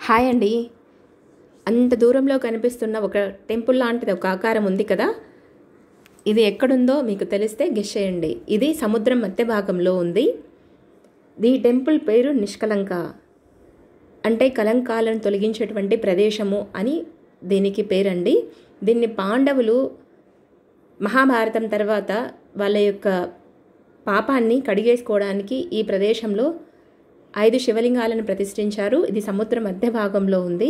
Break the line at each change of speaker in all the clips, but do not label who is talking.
Hi అండి. అంత దూరంలో కనిపిస్తున్న ఒక టెంపుల్ లాంటిది ఒక ఆకారం ఉంది కదా, ఇది ఎక్కడుందో మీకు తెలిస్తే గెస్ చేయండి. ఇది సముద్రం మధ్య భాగంలో ఉంది. ఈ టెంపుల్ పేరు నిష్కలంక, అంటే కలంకాలను తొలగించేటువంటి ప్రదేశము అని దీనికి పేరండి. దీన్ని పాండవులు మహాభారతం తర్వాత వాళ్ళ యొక్క పాపాన్ని కడిగేసుకోవడానికి ఈ ప్రదేశంలో 5 శివలింగాలను ప్రతిష్ఠించారు. ఇది సముద్ర మధ్య భాగంలో ఉంది.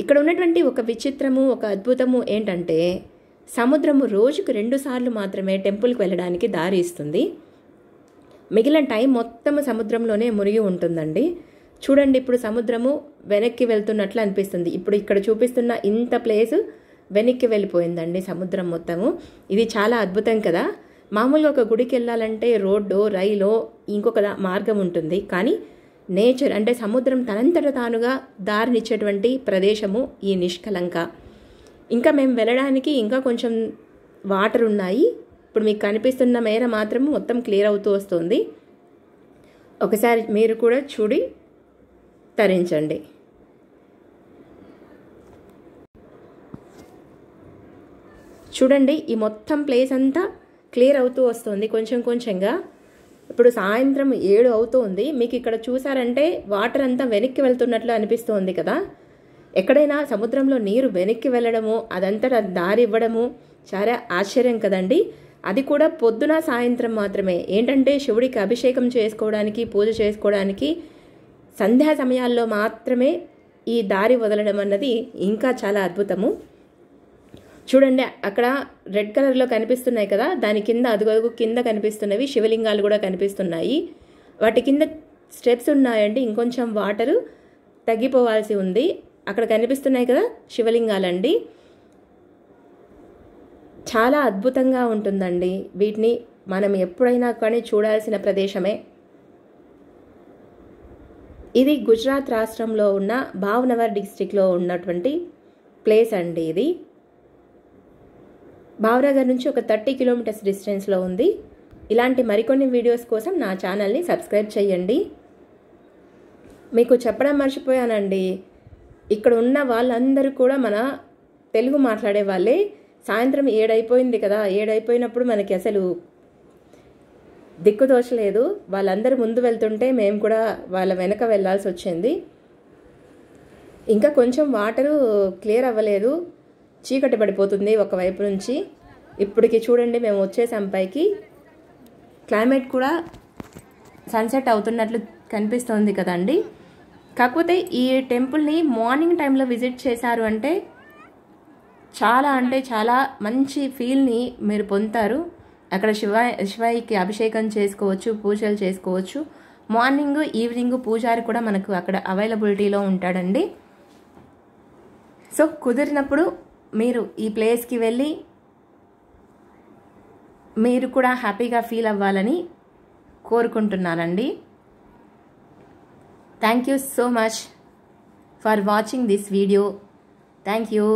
ఇక్కడ ఉన్నటువంటి ఒక విచిత్రము, ఒక అద్భుతము ఏంటంటే సముద్రము రోజుకు 2 సార్లు మాత్రమే టెంపుల్కి వెళ్ళడానికి దారి ఇస్తుంది. మిగిలిన టైం మొత్తము సముద్రంలోనే మునిగి ఉంటుందండి. చూడండి, ఇప్పుడు సముద్రము వెనక్కి వెళ్తున్నట్లు అనిపిస్తుంది. ఇప్పుడు ఇక్కడ చూపిస్తున్న ఇంత ప్లేస్ వెనక్కి వెళ్ళిపోయిందండి సముద్రం మొత్తము. ఇది చాలా అద్భుతం కదా. మామూలుగా ఒక గుడికి వెళ్ళాలంటే రోడ్డో రైలో ఇంకొక మార్గం ఉంటుంది, కానీ నేచర్ అంటే సముద్రం తనంతట తానుగా దారినిచ్చేటువంటి ప్రదేశము ఈ నిష్కలంక. ఇంకా మేము వెళ్ళడానికి ఇంకా కొంచెం వాటర్ ఉన్నాయి. ఇప్పుడు మీకు కనిపిస్తున్న మేర మాత్రం మొత్తం క్లియర్ అవుతూ వస్తుంది. ఒకసారి మీరు కూడా చూడి తరించండి. చూడండి, ఈ మొత్తం ప్లేస్ అంతా క్లియర్ అవుతూ వస్తుంది కొంచెం కొంచెంగా. ఇప్పుడు సాయంత్రం 7 అవుతుంది. మీకు ఇక్కడ చూసారంటే వాటర్ అంతా వెనక్కి వెళ్తున్నట్లు అనిపిస్తుంది కదా. ఎక్కడైనా సముద్రంలో నీరు వెనక్కి వెళ్ళడము, అదంతా దారి ఇవ్వడము చాలా ఆశ్చర్యం కదండి. అది కూడా పొద్దున సాయంత్రం మాత్రమే. ఏంటంటే శివుడికి అభిషేకం చేసుకోవడానికి, పూజ చేసుకోవడానికి సంధ్యా సమయాల్లో మాత్రమే ఈ దారి వదలడం అన్నది ఇంకా చాలా అద్భుతము. చూడండి, అక్కడ రెడ్ కలర్లో కనిపిస్తున్నాయి కదా, దాని కింద అదుగదుగు కింద కనిపిస్తున్నవి శివలింగాలు కూడా కనిపిస్తున్నాయి. వాటి కింద స్టెప్స్ ఉన్నాయండి. ఇంకొంచెం వాటరు తగ్గిపోవాల్సి ఉంది. అక్కడ కనిపిస్తున్నాయి కదా శివలింగాలండి. చాలా అద్భుతంగా ఉంటుందండి. వీటిని మనం ఎప్పుడైనా కానీ చూడాల్సిన ప్రదేశమే. ఇది గుజరాత్ రాష్ట్రంలో ఉన్న భావనగర్ డిస్ట్రిక్ట్లో ఉన్నటువంటి ప్లేస్ అండి. ఇది భావనగర్ నుంచి ఒక 30 కిలోమీటర్స్ డిస్టెన్స్లో ఉంది. ఇలాంటి మరికొన్ని వీడియోస్ కోసం నా ఛానల్ని సబ్స్క్రైబ్ చేయండి. మీకు చెప్పడం మర్చిపోయానండి, ఇక్కడ ఉన్న వాళ్ళందరూ కూడా మన తెలుగు మాట్లాడే వాళ్ళే. సాయంత్రం 7 అయిపోయింది కదా, 7 అయిపోయినప్పుడు మనకి అసలు దిక్కుతోచలేదు. వాళ్ళందరూ ముందు వెళ్తుంటే మేము కూడా వాళ్ళ వెనక వెళ్ళాల్సి వచ్చింది. ఇంకా కొంచెం వాటరు క్లియర్ అవ్వలేదు, చీకటి పడిపోతుంది ఒకవైపు నుంచి. ఇప్పటికి చూడండి, మేము వచ్చేసాం పైకి. క్లైమేట్ కూడా సన్సెట్ అవుతున్నట్లు కనిపిస్తుంది కదండి. కాకపోతే ఈ టెంపుల్ని మార్నింగ్ టైంలో విజిట్ చేశారు అంటే చాలా మంచి ఫీల్ని మీరు పొందుతారు. అక్కడ శివయ్యకి అభిషేకం చేసుకోవచ్చు, పూజలు చేసుకోవచ్చు. మార్నింగ్ ఈవినింగ్ పూజారి కూడా మనకు అక్కడ అవైలబిలిటీలో ఉంటాడండి. సో కుదిరినప్పుడు మీరు ఈ ప్లేస్కి వెళ్ళి మీరు కూడా హ్యాపీగా ఫీల్ అవ్వాలని కోరుకుంటున్నానండి. Thank you so much for watching this video. Thank you.